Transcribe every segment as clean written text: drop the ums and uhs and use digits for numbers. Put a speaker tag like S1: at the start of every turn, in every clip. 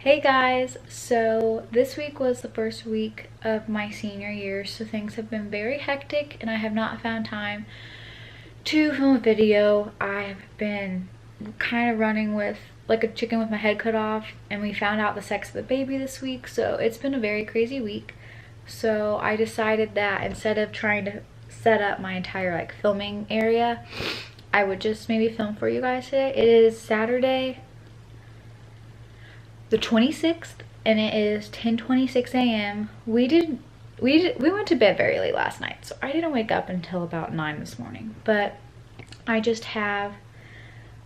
S1: Hey guys, so this week was the first week of my senior year, so things have been very hectic and I have not found time to film a video. I've been kind of running with like a chicken with my head cut off, and we found out the sex of the baby this week, so it's been a very crazy week. So I decided that instead of trying to set up my entire like filming area, I would just maybe film for you guys today. It is Saturday the 26th and it is 10:26 a.m. We went to bed very late last night, so I didn't wake up until about 9 this morning. But I just have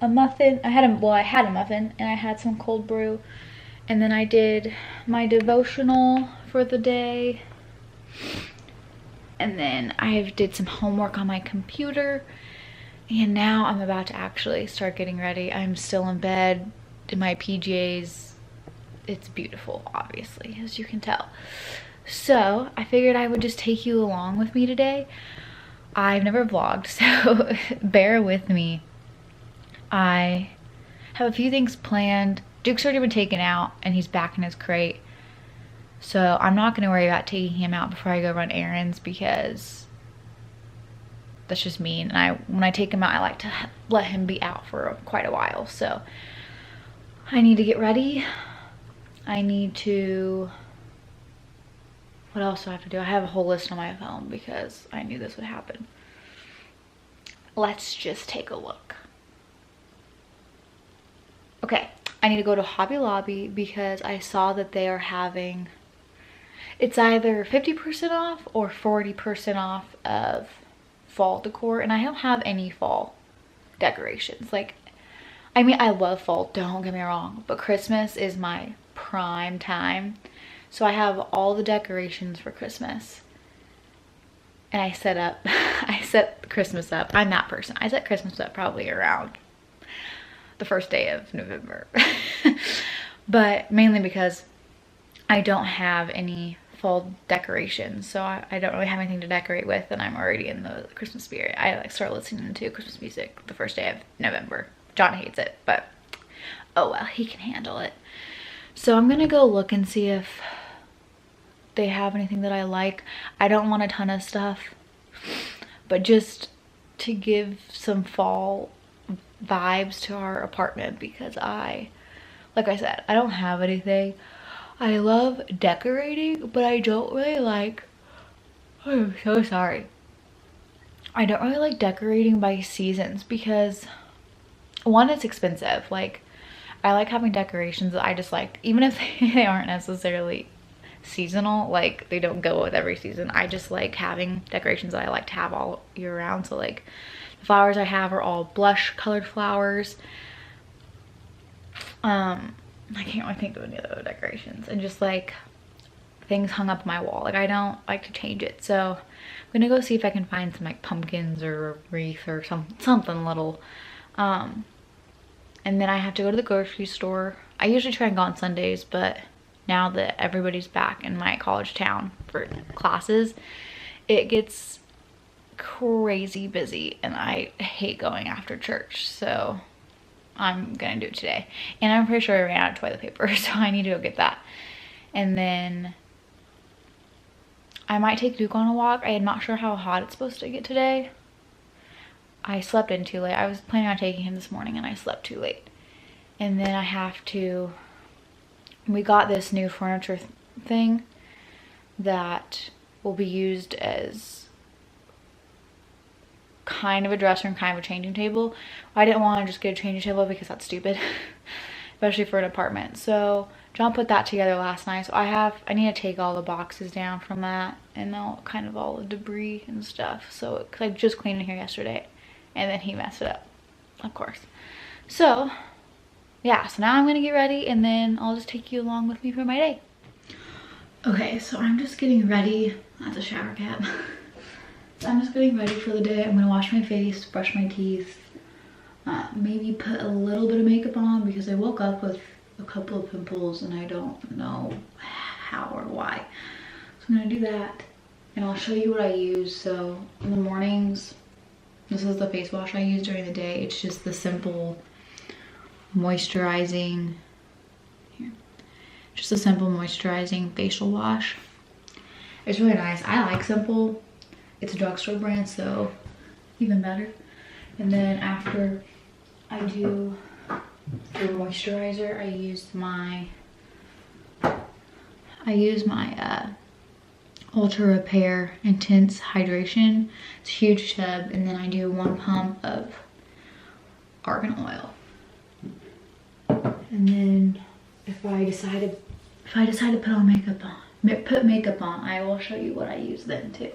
S1: a muffin. I had a muffin and I had some cold brew, and then I did my devotional for the day, and then I did some homework on my computer, and now I'm about to actually start getting ready. I'm still in bed in my PJs. It's beautiful, obviously, as you can tell. So I figured I would just take you along with me today. I've never vlogged, so bear with me. I have a few things planned. Duke's already been taken out and he's back in his crate, so I'm not going to worry about taking him out before I go run errands, because that's just me. And when I take him out, I like to let him be out for quite a while. So I need to get ready. I need to, what else do I have to do? I have a whole list on my phone because I knew this would happen. Let's just take a look. Okay, I need to go to Hobby Lobby because I saw that they are having, it's either 50% off or 40% off of fall decor, and I don't have any fall decorations. Like, I mean, I love fall, don't get me wrong, but Christmas is my prime time. So I have all the decorations for Christmas, and I set Christmas up. I'm that person. I set Christmas up probably around the first day of November. But mainly because I don't have any fall decorations, so I don't really have anything to decorate with, and I'm already in the Christmas spirit. I like start listening to Christmas music the first day of November. John hates it, but oh well, he can handle it. So I'm gonna go look and see if they have anything that I like. I don't want a ton of stuff, but just to give some fall vibes to our apartment, because like I said, I don't have anything. I love decorating, but I don't really like, I'm so sorry. I don't really like decorating by seasons because, one, it's expensive. Like, I like having decorations that I just like, even if they aren't necessarily seasonal, like they don't go with every season. I just like having decorations that I like to have all year round. So like the flowers I have are all blush colored flowers. I can't really think of any other decorations, and just like things hung up on my wall. Like, I don't like to change it. So I'm gonna go see if I can find some like pumpkins or a wreath or something little. And then I have to go to the grocery store. I usually try and go on Sundays, but now that everybody's back in my college town for classes, it gets crazy busy and I hate going after church. So I'm gonna do it today. And I'm pretty sure I ran out of toilet paper, so I need to go get that. And then I might take Duke on a walk. I am not sure how hot it's supposed to get today. I slept in too late. I was planning on taking him this morning and I slept too late. And then I have to, we got this new furniture thing that will be used as kind of a dresser and kind of a changing table. I didn't want to just get a changing table because that's stupid, especially for an apartment. So John put that together last night. So I need to take all the boxes down from that and all the debris and stuff. So I just cleaned it here yesterday, and then he messed it up, of course. So yeah, so now I'm gonna get ready and then I'll just take you along with me for my day. Okay, so I'm just getting ready. That's a shower cap. So I'm just getting ready for the day. I'm gonna wash my face, brush my teeth, maybe put a little bit of makeup on because I woke up with a couple of pimples and I don't know how or why. So I'm gonna do that and I'll show you what I use. So in the mornings, this is the face wash I use during the day. It's just the simple moisturizing. Here. Just a simple moisturizing facial wash. It's really nice. I like Simple. It's a drugstore brand, so even better. And then after I do the moisturizer, I use my Ultra Repair Intense Hydration. It's a huge tub, and then I do 1 pump of argan oil. And then if I decide to put makeup on, I will show you what I use then too.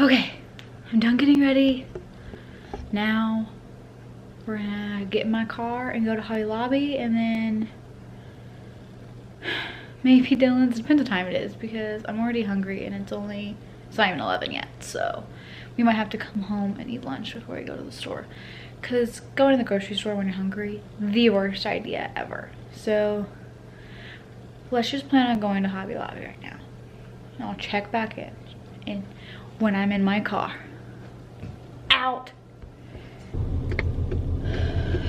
S1: Okay, I'm done getting ready. Now we're gonna get in my car and go to Hobby Lobby, and then maybe Dylan's, depends what time it is, because I'm already hungry and it's not even 11 yet, so we might have to come home and eat lunch before we go to the store, because going to the grocery store when you're hungry, the worst idea ever. So let's just plan on going to Hobby Lobby right now, and I'll check back in when I'm in my car. Out.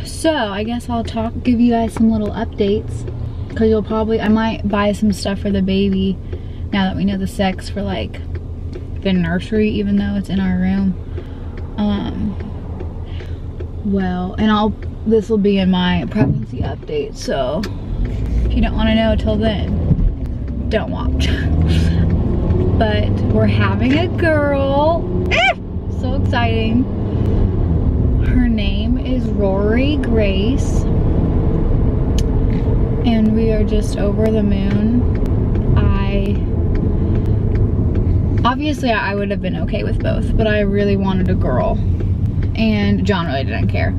S1: So I guess I'll give you guys some little updates, because I might buy some stuff for the baby now that we know the sex for like the nursery, even though it's in our room. Well, and this will be in my pregnancy update, so if you don't want to know till then, don't watch. But we're having a girl. So exciting. Her name is Rory Grace, and we are just over the moon. Obviously I would have been okay with both, but I really wanted a girl, and John really didn't care.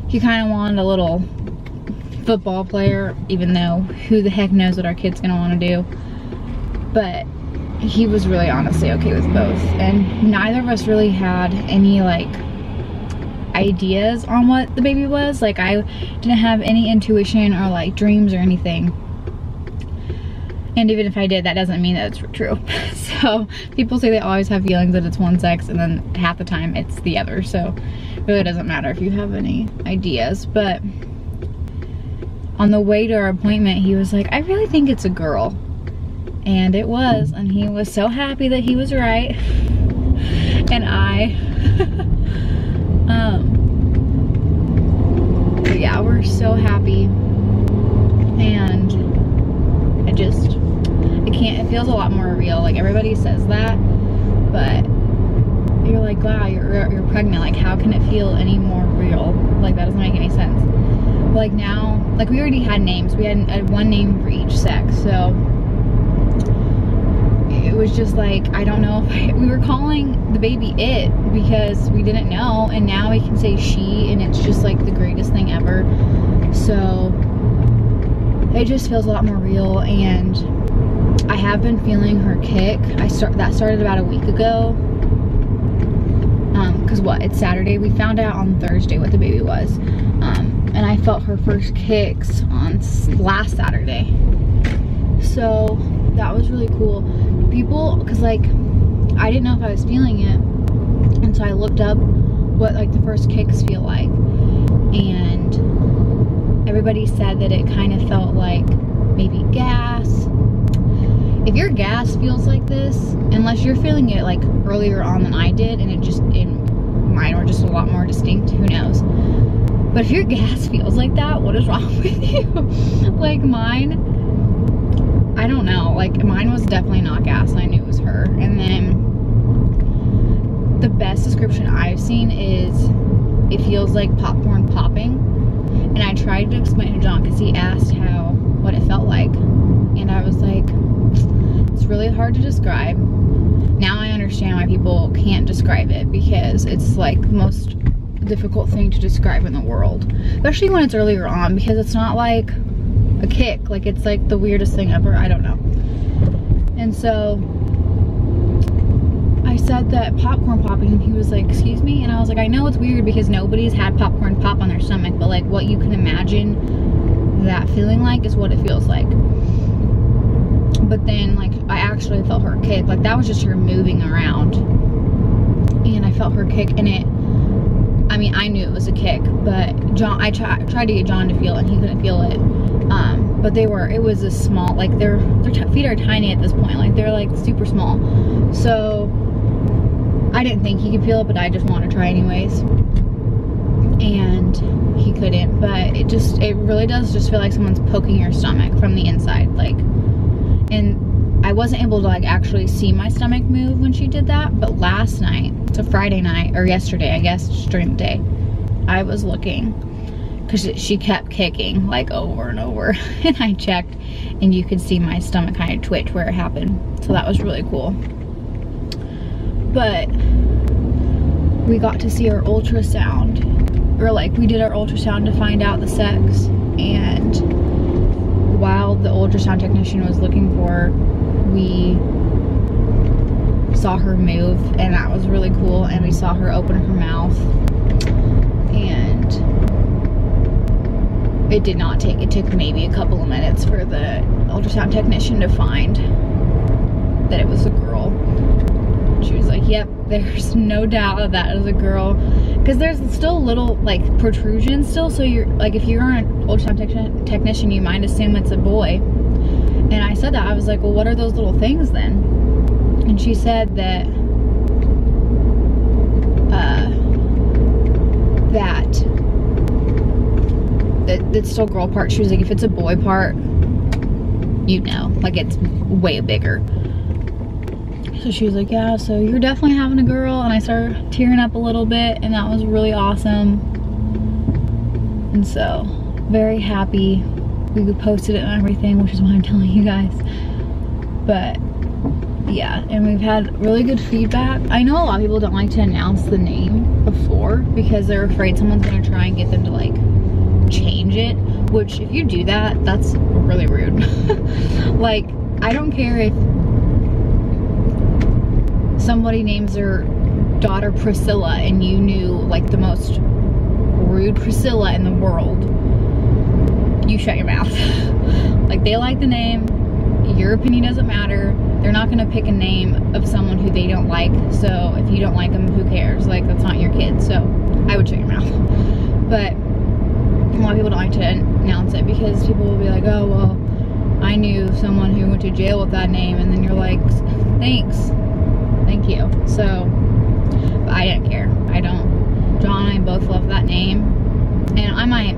S1: He kind of wanted a little football player, even though who the heck knows what our kid's gonna want to do. But he was really honestly okay with both, and neither of us really had any like ideas on what the baby was. Like, I didn't have any intuition or like dreams or anything, and even if I did, that doesn't mean that it's true. So people say they always have feelings that it's one sex, and then half the time it's the other, so it really doesn't matter if you have any ideas. But on the way to our appointment, he was like, I really think it's a girl. And it was, and he was so happy that he was right. And I, but yeah, we're so happy. And it feels a lot more real. Like, everybody says that, but you're like, wow, you're pregnant. Like, how can it feel any more real? Like, that doesn't make any sense. But like now, like, we already had names. We had one name for each sex, so it was just like, I don't know if we were calling the baby it because we didn't know, and now we can say she, and it's just like the greatest thing ever. So it just feels a lot more real. And I have been feeling her kick. That started about a week ago. Cause it's Saturday. We found out on Thursday what the baby was. And I felt her first kicks on last Saturday. So that was really cool. Cause like, I didn't know if I was feeling it. And so I looked up what like the first kicks feel like. And everybody said that it kind of felt like maybe gas. If your gas feels like this, unless you're feeling it like earlier on than I did, and mine were just a lot more distinct, who knows. But if your gas feels like that, what is wrong with you? Like mine, I don't know, like mine was definitely not gas, and I knew it was her. And then the best description I've seen is it feels like popcorn popping. And I tried to explain to John because he asked what it felt like. And I was like, it's really hard to describe. Now I understand why people can't describe it, because it's like the most difficult thing to describe in the world. Especially when it's earlier on, because it's not like a kick. Like, it's like the weirdest thing ever. I don't know. And so I said that popcorn popping, and he was like, excuse me? And I was like, I know it's weird because nobody's had popcorn pop on their stomach, but like what you can imagine that feeling like is what it feels like. But then like I actually felt her kick. Like that was just her moving around. And I felt her kick, and I mean, I knew it was a kick, but I tried to get John to feel it, and he couldn't feel it. But it was a small, like their feet are tiny at this point. Like they're like super small. So I didn't think he could feel it, but I just wanted to try anyways. And he couldn't, but it really does just feel like someone's poking your stomach from the inside. Like, and I wasn't able to like actually see my stomach move when she did that, but last night, it's a Friday night, or yesterday, I guess, just during the day, I was looking, because she kept kicking like over and over, and I checked, and you could see my stomach kind of twitch where it happened. So that was really cool. But we got to see our ultrasound, or like we did our ultrasound to find out the sex, and while the ultrasound technician was looking for her, we saw her move, and that was really cool. And we saw her open her mouth, and it took maybe a couple of minutes for the ultrasound technician to find that it was a girl. She was like, yep, there's no doubt that is a girl, because there's still little like protrusions still, so you're like, if you're an ultrasound technician, you might assume it's a boy. And I said that, I was like, well, what are those little things then? And she said that it's still girl part. She was like, if it's a boy part, you know, like it's way bigger. So she was like, yeah, so you're definitely having a girl. And I started tearing up a little bit, and that was really awesome. And so very happy. We posted it and everything, which is why I'm telling you guys. But yeah, and we've had really good feedback. I know a lot of people don't like to announce the name before because they're afraid someone's gonna try and get them to like change it, which if you do that, that's really rude. Like, I don't care if somebody names their daughter Priscilla and you knew like the most rude Priscilla in the world, you shut your mouth. Like, they like the name, your opinion doesn't matter. They're not gonna pick a name of someone who they don't like, so if you don't like them, who cares? Like, that's not your kid, so I would shut your mouth. But
S2: a lot of people don't like to announce it because people will be like, oh, well, I knew someone who went to jail with that name, and then you're like, thanks, thank you. So, but I didn't care. I don't. John and I both love that name, and I might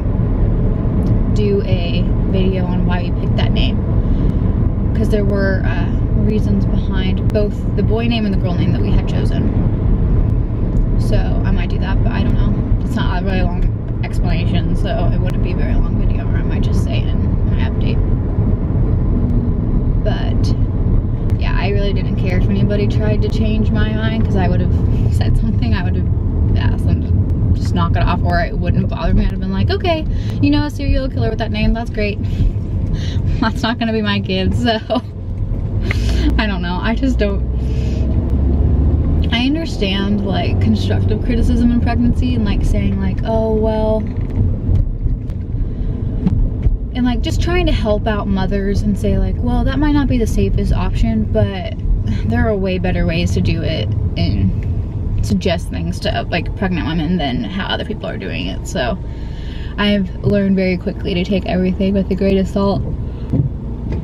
S2: do a video on why we picked that name, because there were reasons behind both the boy name and the girl name that we had chosen. So I might do that, but I don't know. It's not a really long explanation, so it wouldn't be a very long video, or I might just say it in my update. But yeah, I really didn't care if anybody tried to change my mind, because I would have said something. I would have asked them to just knock it off, or it wouldn't bother me. I'd have been like, okay, you know, a serial killer with that name, that's great. That's not gonna be my kids, so I don't know. I just don't. I understand like constructive criticism in pregnancy and like saying like, oh well, and like just trying to help out mothers and say like, well, that might not be the safest option, but there are way better ways to do it and suggest things to like pregnant women than how other people are doing it. So I've learned very quickly to take everything with a grain of salt.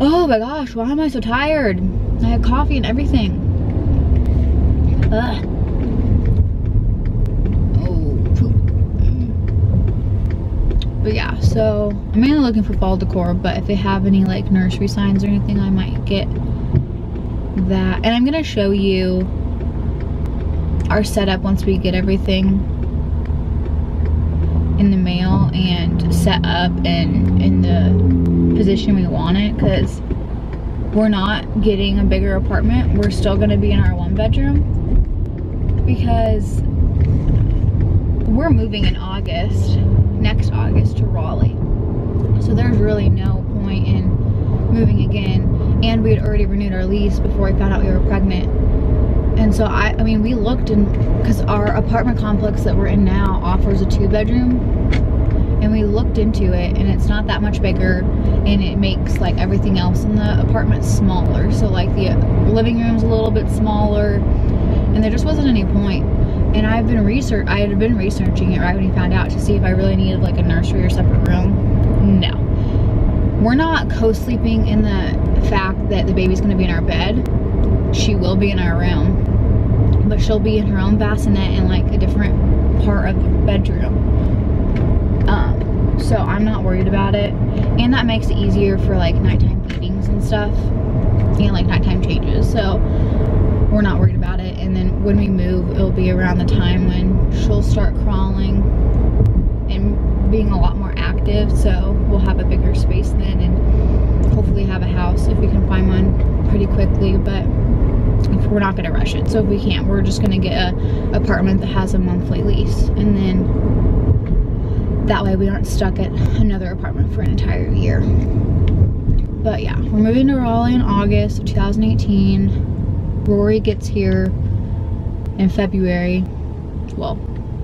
S2: Oh my gosh, why am I so tired? I had coffee and everything. Ugh. Oh, poop. But yeah, so I'm mainly looking for fall decor, but if they have any like nursery signs or anything, I might get that. And I'm gonna show you our setup once we get everything in the mail and set up and in the position we want it, because we're not getting a bigger apartment. We're still going to be in our 1-bedroom because we're moving in August, next August, to Raleigh. So there's really no point in moving again, and we had already renewed our lease before we found out we were pregnant. And so I mean, we looked in, because our apartment complex that we're in now offers a 2-bedroom, and we looked into it, and it's not that much bigger, and it makes like everything else in the apartment smaller. So like the living room's a little bit smaller, and there just wasn't any point. And I had been researching it right when we found out to see if I really needed like a nursery or separate room. No, we're not co-sleeping in the fact that the baby's going to be in our bed. She will be in our room, but she'll be in her own bassinet in like a different part of the bedroom. So I'm not worried about it, and that makes it easier for like nighttime feedings and stuff, and like nighttime changes. So we're not worried about it. And then when we move, it'll be around the time when she'll start crawling and being a lot more active, so we'll have a bigger space then, and hopefully have a house if we can find one pretty quickly. But we're not going to rush it, so if we can't, we're just going to get a apartment that has a monthly lease, and then that way we aren't stuck at another apartment for an entire year. But yeah, we're moving to Raleigh in August of 2018. Rory gets here in February. Well,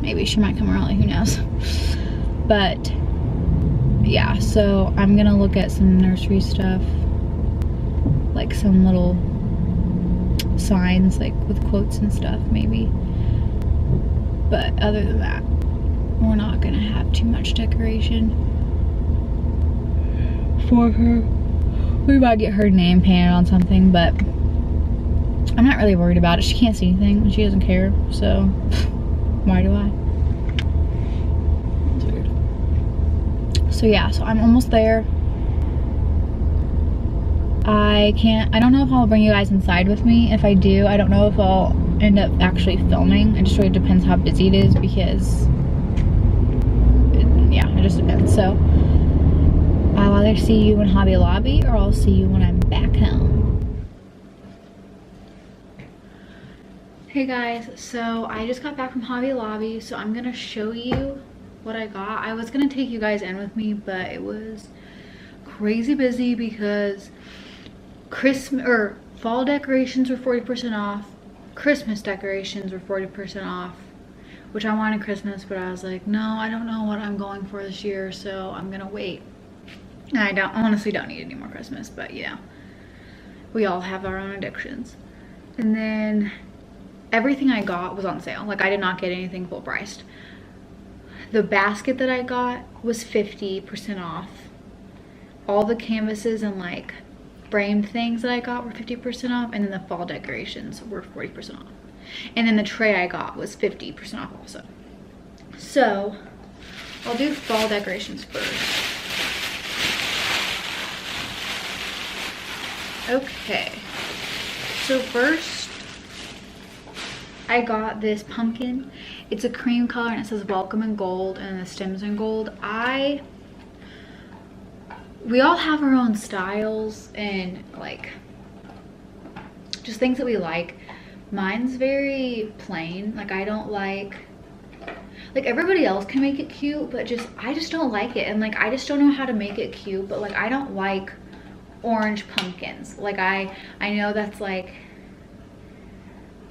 S2: maybe she might come early, who knows. But yeah, so I'm gonna look at some nursery stuff, like some little signs like with quotes and stuff maybe. But other than that, we're not gonna have too much decoration for her. We might get her name painted on something, but I'm not really worried about it. She can't see anything and she doesn't care, so why do I? It's weird. So yeah, so I'm almost there. I don't know if I'll bring you guys inside with me. If I do, I don't know if I'll end up actually filming. It just really depends how busy it is, because it just depends. So I'll either see you in Hobby Lobby or I'll see you when I'm back home. Hey guys, so I just got back from Hobby Lobby, so I'm gonna show you what I got. I was gonna take you guys in with me, but it was crazy busy because fall decorations were 40% off, Christmas decorations were 40% off, which I wanted Christmas, but I was like, no, I don't know what I'm going for this year, so I'm gonna wait. And I honestly don't need any more Christmas, but yeah, we all have our own addictions. And then everything I got was on sale. Like, I did not get anything full priced.
S1: the basket that I got was 50% off. All the canvases and like framed things that I got were 50% off, and then the fall decorations were 40% off. And then the tray I got was 50% off also. So I'll do fall decorations first. Okay, so first I got this pumpkin. It's a cream color and it says welcome in gold and the stems in gold. We all have our own styles and like just things that we like. Mine's very plain. Like I don't like everybody else can make it cute, but I just don't like it. And like I just don't know how to make it cute, but like I don't like orange pumpkins. Like I know that's like,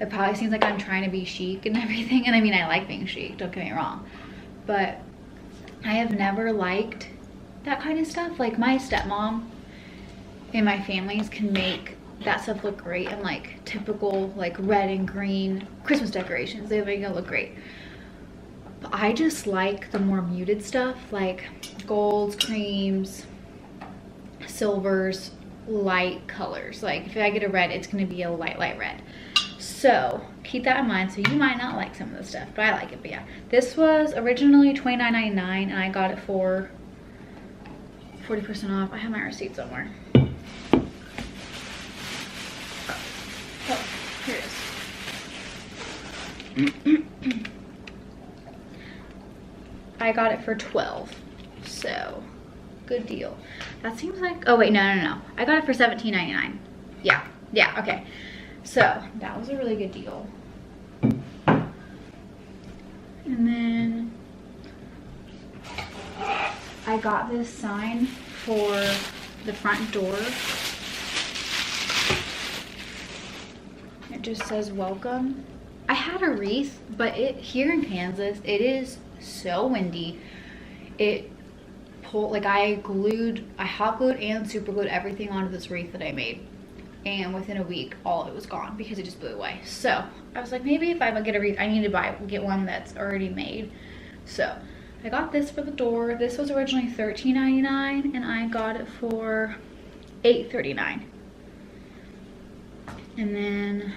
S1: it probably seems like I'm trying to be chic and everything, and I mean I like being chic, don't get me wrong, but I have never liked that kind of stuff. Like my stepmom and my families can make that stuff look great, and like typical like red and green Christmas decorations, they make it look great. But I just like the more muted stuff, like golds, creams, silvers, light colors. Like if I get a red, it's gonna be a light red. So keep that in mind. So you might not like some of the stuff, but I like it. But yeah, this was originally $29.99 and I got it for 40% off. I have my receipt somewhere. Oh, here it is. I got it for $12, so good deal. That seems like, oh wait, no. I got it for $17.99. Yeah, okay. So that was a really good deal. And then I got this sign for the front door. It just says welcome. I had a wreath, but here in Kansas, it is so windy. It pulled, like I hot glued and super glued everything onto this wreath that I made. And within a week, all of it was gone because it just blew away. So I was like, maybe if I get a wreath, I need to get one that's already made. So I got this for the door. This was originally $13.99 and I got it for $8.39. And then,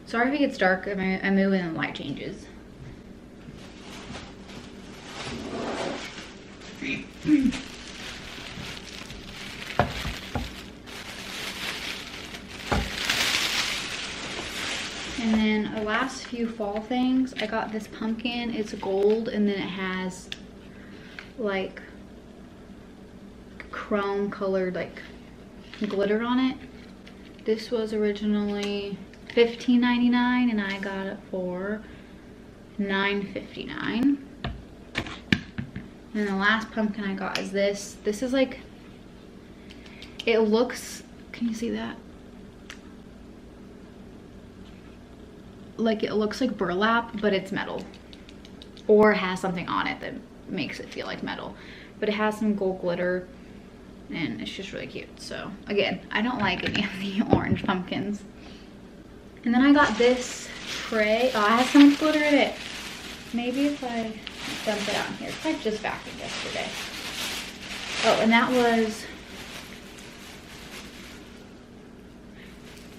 S1: sorry if it gets dark, I'm moving and the light changes. And then the last few fall things, I got this pumpkin. It's gold and then it has like chrome colored like glitter on it. This was originally $15.99 and I got it for $9.59. And the last pumpkin I got is this. This is like, it looks, can you see that? Like it looks like burlap, but it's metal. Or has something on it that makes it feel like metal. But it has some gold glitter and it's just really cute. So again, I don't like any of the orange pumpkins. And then I got this tray. Oh, it has so much glitter in it. Maybe if I dump it out in here. I just vacuumed yesterday. Oh, and that was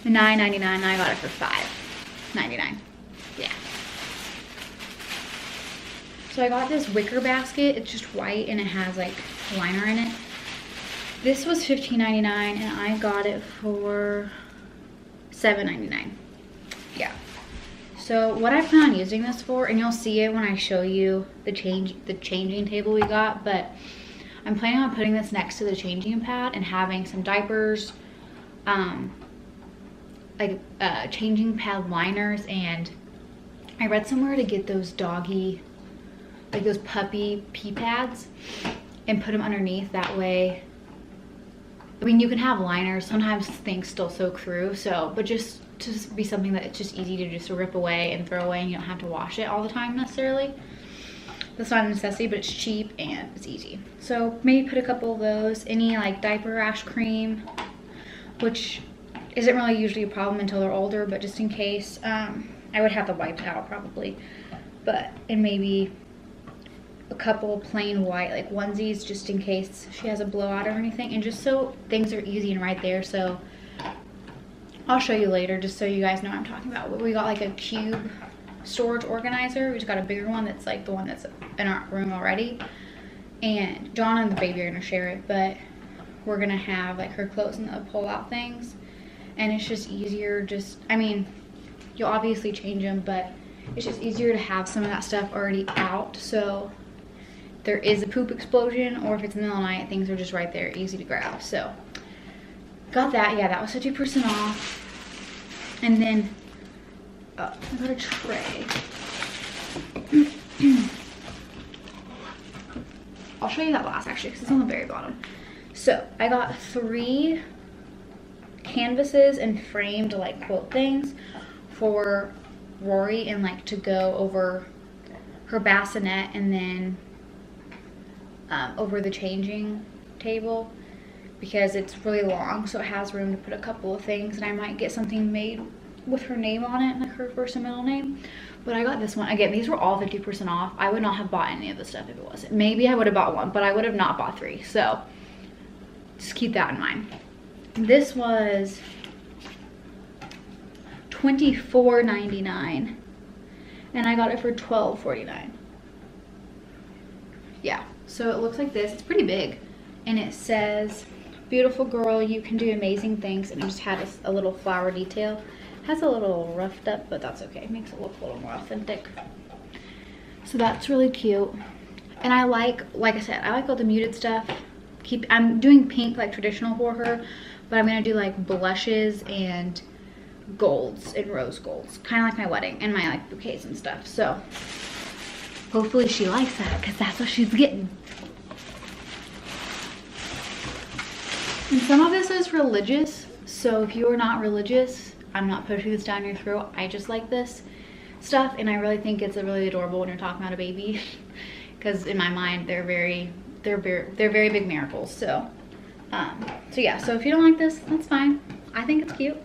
S1: $9.99 and I got it for $5.99. Yeah. So I got this wicker basket. It's just white and it has like liner in it. This was $15.99 and I got it for $7.99. Yeah. So what I plan on using this for, and you'll see it when I show you the changing table we got, but I'm planning on putting this next to the changing pad and having some diapers, changing pad liners, and I read somewhere to get those doggy, like those puppy pee pads and put them underneath. That way, I mean, you can have liners, sometimes things still soak through, so, but just to be something that it's just easy to just rip away and throw away and you don't have to wash it all the time necessarily. That's not a necessity, but it's cheap and it's easy. So maybe put a couple of those, any like diaper rash cream, which isn't really usually a problem until they're older, but just in case, I would have them wiped out probably.
S2: and maybe a couple plain white like onesies just in case she has a blowout or anything, and just so things are easy and right there. So I'll show you later just so you guys know what I'm talking about. We got like a cube storage organizer. We just got a bigger one that's like the one that's in our room already, and Dawn and the baby are gonna share it, but we're gonna have like her clothes in the pull out things, and it's just easier. Just, I mean, you'll obviously change them, but it's just easier to have some of that stuff already out, so there is a poop explosion, or if it's in the middle of the night, things are just right there, easy to grab. So got that. Yeah, that was 50% off. And then I got a tray. I'll show you that last actually, because it's on the very bottom. So I got 3 canvases and framed like quilt things for Rory, and like to go over her bassinet, and then over the changing table, because it's really long, so it has room to put a couple of things, and I might get something made with her name on it, like her first and middle name. But I got this one. Again, these were all 50% off. I would not have bought any of this stuff if it wasn't. Maybe I would have bought one, but I would have not bought 3. So just keep that in mind. This was $24.99, and I got it for $12.49. Yeah, so it looks like this. It's pretty big, and it says, "Beautiful girl, you can do amazing things," and it just had a little flower detail. It has a little roughed up, but that's okay. It makes it look a little more authentic. So that's really cute. And I like I said, I like all the muted stuff. I'm doing pink like traditional for her, but I'm gonna do like blushes and golds and rose golds, kind of like my wedding and my like bouquets and stuff. So hopefully she likes that, because that's what she's getting. And some of this is religious, so if you are not religious, I'm not pushing this down your throat. I just like this stuff, and I really think it's really adorable when you're talking about a baby, because in my mind they're very big miracles. So so yeah, so if you don't like this, that's fine. I think it's cute.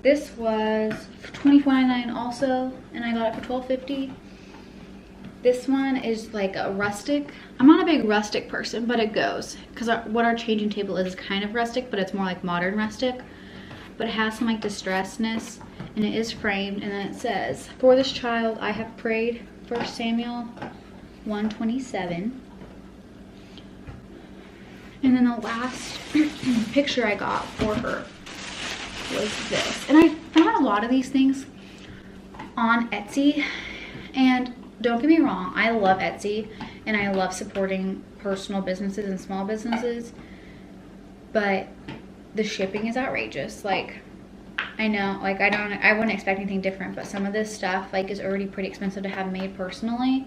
S2: This was $24.99 also, and I got it for $12.50. This one is like a rustic. I'm not a big rustic person, but it goes, because what our changing table is kind of rustic, but it's more like modern rustic. But it has some like distressness, and it is framed, and then it says, "For this child I have prayed," 1 Samuel 1:27. And then the last picture I got for her was this. And I found a lot of these things on Etsy, and don't get me wrong, I love Etsy and I love supporting personal businesses and small businesses, but the shipping is outrageous. Like, I know, like I wouldn't expect anything different, but some of this stuff like is already pretty expensive to have made personally.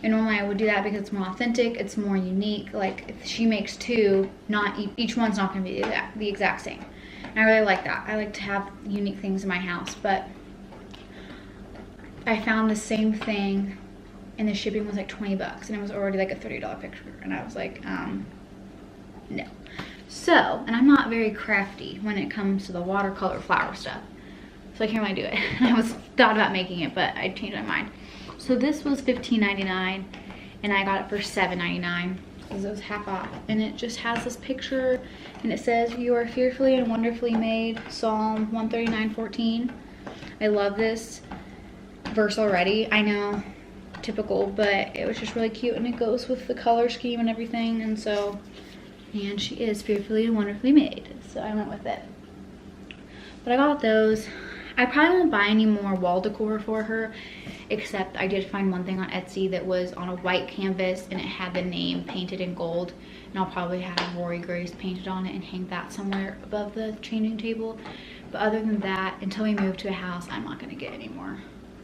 S2: And normally I would do that because it's more authentic, it's more unique. Like if she makes 2, not each one's not going to be the exact same. And I really like that. I like to have unique things in my house, but I found the same thing and the shipping was like 20 bucks, and it was already like a $30 picture, and I was like, no. So, and I'm not very crafty when it comes to the watercolor flower stuff, so I can't really do it. I thought about making it, but I changed my mind. So this was $15.99, and I got it for $7.99 because it was half off. And it just has this picture, and it says, "You are fearfully and wonderfully made," Psalm 139:14. I love this verse already. I know, typical, but it was just really cute, and it goes with the color scheme and everything. And so, and she is fearfully and wonderfully made, so I went with it. But I got those. I probably won't buy any more wall decor for her, except I did find one thing on Etsy that was on a white canvas, and it had the name painted in gold, and I'll probably have Rory Grace painted on it and hang that somewhere above the changing table. But other than that, until we move to a house, I'm not going to get any more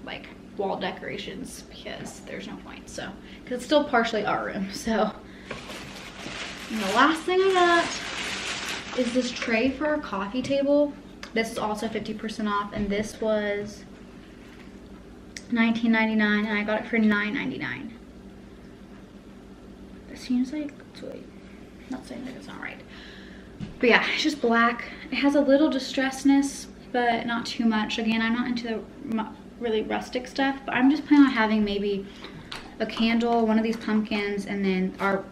S2: like wall decorations, because there's no point. So, because it's still partially our room. So, and the last thing I got is this tray for our coffee table. This is also 50% off, and this was $19.99, and I got it for $9.99. This seems like, wait, not saying that it's not right. But yeah, it's just black. It has a little distressedness, but not too much. Again, I'm not into really rustic stuff, but I'm just planning on having maybe a candle, one of these pumpkins, and then our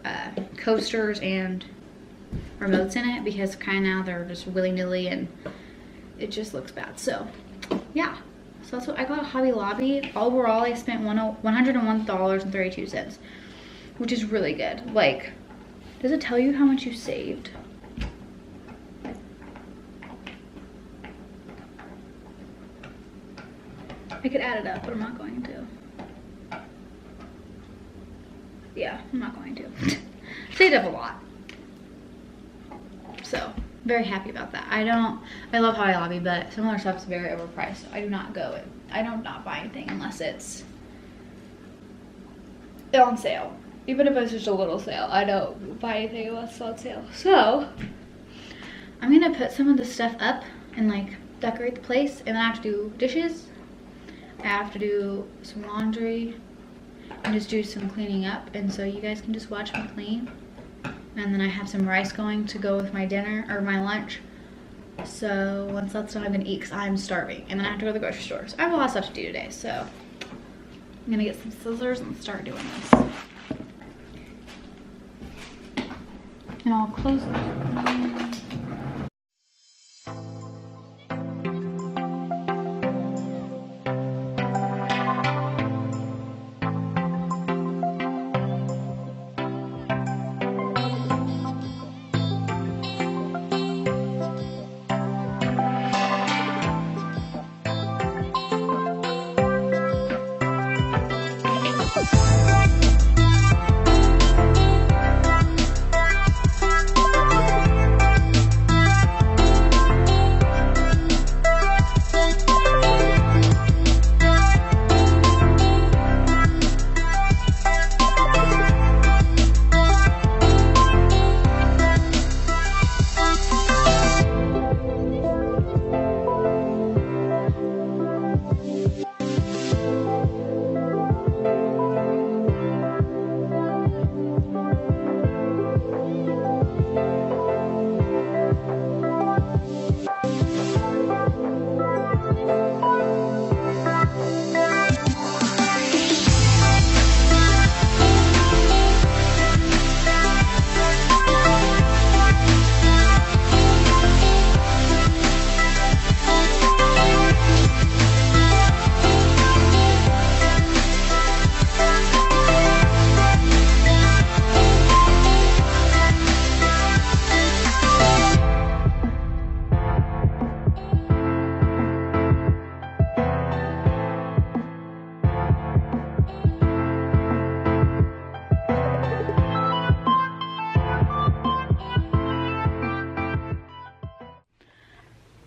S2: coasters and remotes in it, because kind of now they're just willy-nilly and it just looks bad. So yeah, so that's what I got at Hobby Lobby. Overall I spent $101.32, which is really good. Like, does it tell you how much you saved? I could add it up, but I'm not going to. Yeah, I'm not going to. Saved up a lot. So, very happy about that. I love Hobby Lobby, but some of their stuff's very overpriced. So I do not go in. I don't not buy anything unless it's on sale. Even if it's just a little sale, I don't buy anything unless it's on sale. So, I'm gonna put some of this stuff up and like decorate the place, and then I have to do dishes. I have to do some laundry and just do some cleaning up, and so you guys can just watch me clean. And then I have some rice going to go with my dinner or my lunch. So once that's done, I'm gonna eat because I'm starving, and then I have to go to the grocery store. So I have a lot of stuff to do today, so I'm gonna get some scissors and start doing this. And I'll close it.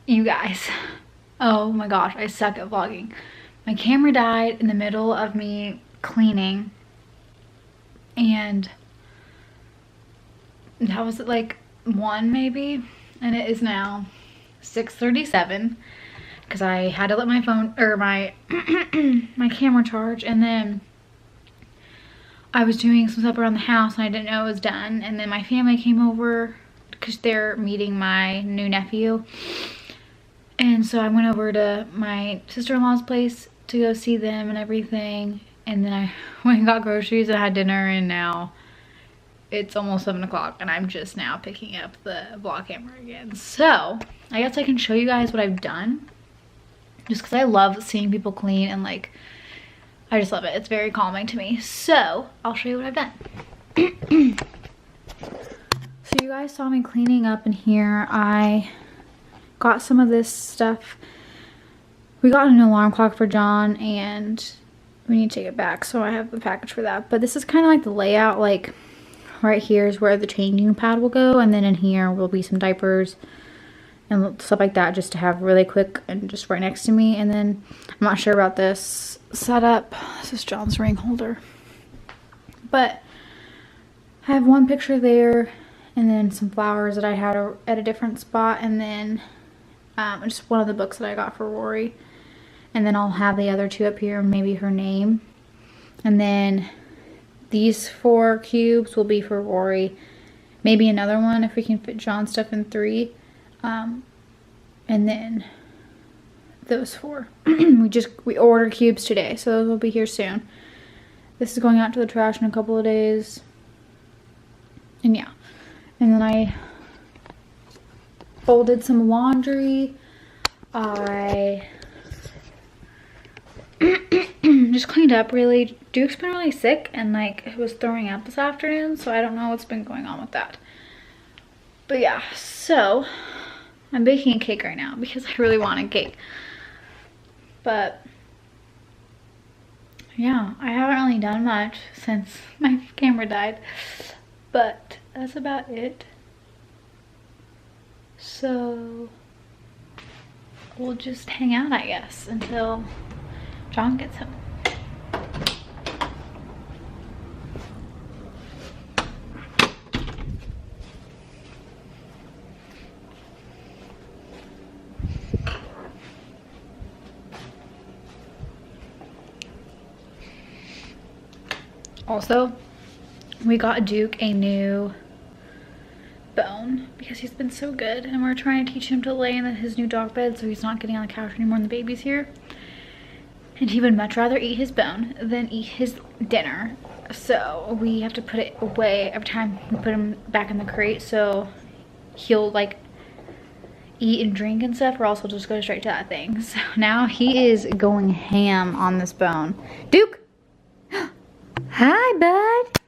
S2: You guys, oh my gosh, I suck at vlogging. My camera died in the middle of me cleaning, and that was at like 1 maybe, and it is now 6:37 because I had to let my phone or my my camera charge, and then I was doing some stuff around the house and I didn't know it was done, and then my family came over because they're meeting my new nephew. And so I went over to my sister-in-law's place to go see them and everything. And then I went and got groceries and had dinner, and now it's almost 7 o'clock and I'm just now picking up the vlog camera again. So I guess I can show you guys what I've done, just because I love seeing people clean, and like, I just love it. It's very calming to me. So I'll show you what I've done. So you guys saw me cleaning up in here. I got some of this stuff. We got an alarm clock for John and we need to take it back, so I have the package for that. But this is kind of like the layout. Like right here is where the changing pad will go, and then in here will be some diapers and stuff like that, just to have really quick and just right next to me. And then I'm not sure about this setup. This is John's ring holder, but I have one picture there, and then some flowers that I had at a different spot, and then just one of the books that I got for Rory. And then I'll have the other 2 up here, maybe her name. And then these 4 cubes will be for Rory. Maybe another one if we can fit John's stuff in 3. And then those 4. we ordered cubes today, so those will be here soon. This is going out to the trash in a couple of days. And yeah. And then I folded some laundry. I just cleaned up really. Duke's been really sick and like was throwing up this afternoon, so I don't know what's been going on with that. But yeah, so I'm baking a cake right now because I really want a cake. But yeah, I haven't really done much since my camera died, but that's about it. So we'll just hang out, I guess, until John gets home. Also, we got Duke a new bone because he's been so good, and we're trying to teach him to lay in his new dog bed so he's not getting on the couch anymore when the baby's here. And he would much rather eat his bone than eat his dinner. So we have to put it away every time we put him back in the crate, so he'll like eat and drink and stuff, or else he'll just go straight to that thing. So now he is going ham on this bone. Duke! Hi, bud.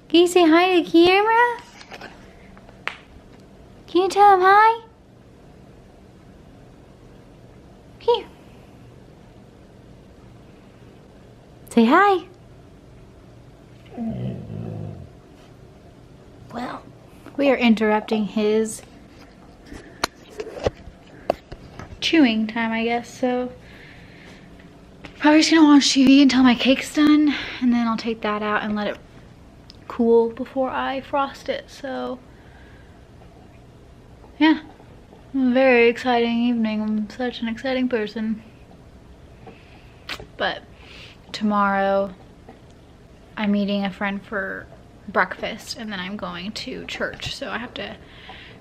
S2: Can you say hi to the camera? Can you tell him hi? Here. Say hi. Well, we are interrupting his chewing time, I guess, so probably just gonna watch TV until my cake's done, and then I'll take that out and let it cool before I frost it. So yeah, a very exciting evening. I'm such an exciting person. But tomorrow I'm meeting a friend for breakfast, and then I'm going to church, so I have to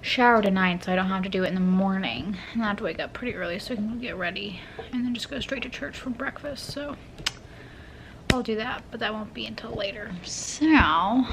S2: shower tonight so I don't have to do it in the morning, and I have to wake up pretty early so I can get ready and then just go straight to church for breakfast. So I'll do that, but that won't be until later. So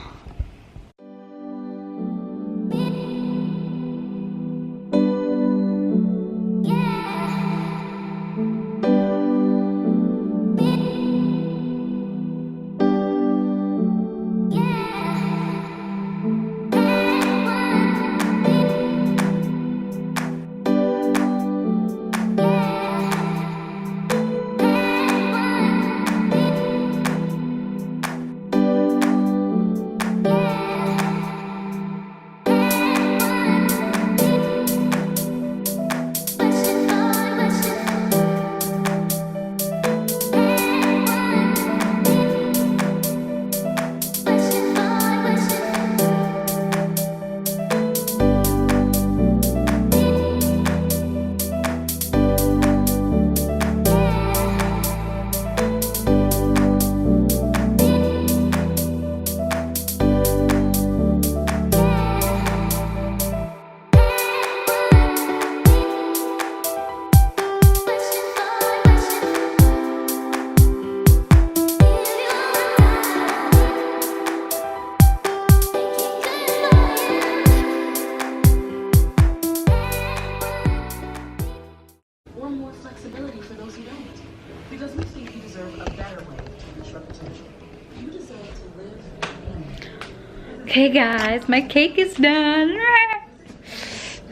S2: okay guys, my cake is done.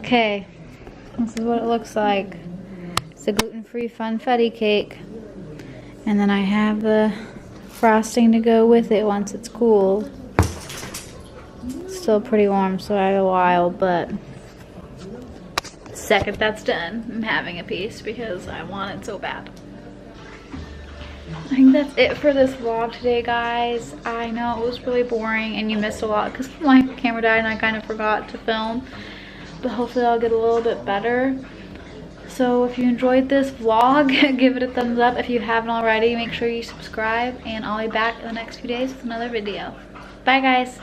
S2: Okay, this is what it looks like. It's a gluten-free funfetti cake, and then I have the frosting to go with it once it's cooled. It's still pretty warm, so I have a while, but the second that's done, I'm having a piece because I want it so bad. I think that's it for this vlog today, guys. I know it was really boring and you missed a lot because my camera died and I kind of forgot to film, but hopefully I'll get a little bit better. So if you enjoyed this vlog, give it a thumbs up. If you haven't already, make sure you subscribe, and I'll be back in the next few days with another video. Bye guys.